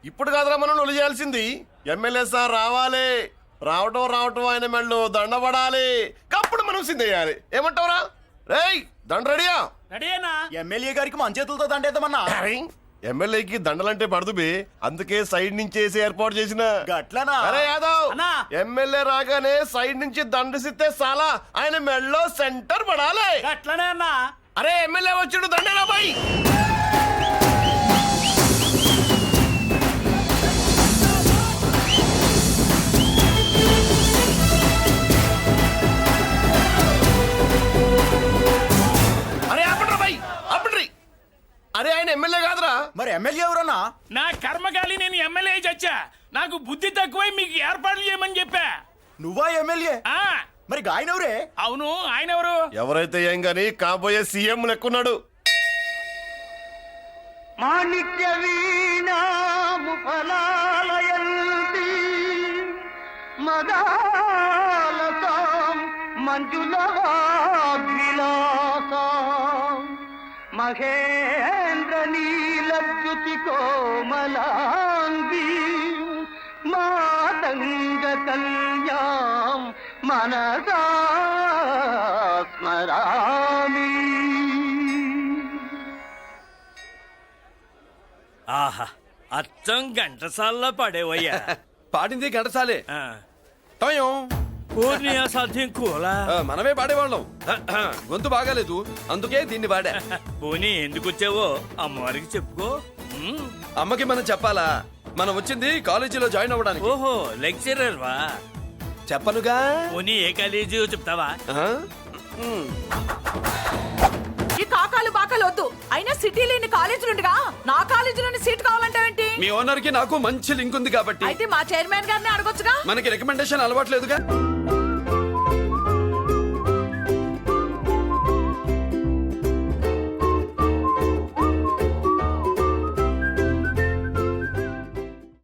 ఇప్పుడు కాదురా మనం నొలి చేయాల్సింది. ఎమ్మెల్యే సార్ రావాలి, రావటం ఆయన మెళ్ళు దండపడాలి, కప్పుడు మనం సిందేయాలి. ఏమంటావురా? రేయ్ దండ రెడీయా? రెడీనా? ఎమ్మెల్యే గారికి మన చేతులతో దండేద్దామన్నా. ఎమ్మెల్యేకి దండలంటే పడుతుంది, అందుకే సైడ్ నుంచి వేసి ఏర్పాటు చేసిన. గట్లనా? అరే యాదవ్, అన్నా. ఎమ్మెల్యే రాగానే సైడ్ నుంచి దండసిస్తే చాలా ఆయన మెళ్ళో సెంటర్ పడాలి. అట్లనే అన్నా. అరే ఎమ్మెల్యే వచ్చాడు, దండేరా బాయ్. అరే ఆపండ్రా బాయ్, ఆపండ్రి. అరే ఆయన ఎమ్మెల్యే కాదురా. మరి ఎమ్మెల్యే ఎవరన్నా? నా కర్మకాలి నేను ఎమ్మెల్యే చచ్చా. నాకు బుద్ధి తక్కువై మీకు ఏర్పాట్లు చేయమని చెప్పా. నువ్వా ఎమ్మెల్యే? ఆ మరి ఆయన ఎవరే? అవును, ఆయన ఎవరు? ఎవరైతే ఏం గాని కాబోయే సీఎం లెక్కున్నాడు. మాణిక్య వీణాము ఫలాలయంతి మదాలసాం మంజులవాగ్విలాసాం మహేంద్ర నీలద్యుతి కోమలాంగీ మాతంగ కన్యాం మనసా స్మరామి. ఆహా, అచ్చం ఘంటసాల్లో పడేవయ్యా. పాడింది ఘంటసాలే. ఆ, టయం. పూర్ణి అసాధ్యం కూలా. మనమే పాడేవాళ్ళం. గొంతు బాగాలేదు, అందుకే దీన్ని పాడా. పోనీ ఎందుకు వచ్చావో అమ్మవారికి చెప్పుకో. ఉమ్. అమ్మకి మనం చెప్పాలా? మనం వచ్చింది కాలేజీలో జాయిన్ అవ్వడానికి. ఓహో, లెక్చరర్ వా? చెప్పనుగా. పోనీ ఏ కాలేజీ చెప్తావా? ఆ? ఉమ్. ఈ కాకాలు బాకాలు వద్దు. అయినా సిటీ లేని కాలేజీలుండగా నా కాలేజీలోని సీట్ కావాలంటావేంటి? మీ ఓనర్ కి నాకు మంచి లింక్ ఉంది కాబట్టి అయితే మా చైర్మన్ గారిని అడగొచ్చుగా. మనకి రికమెండేషన్ అలవాట్లేదుగా.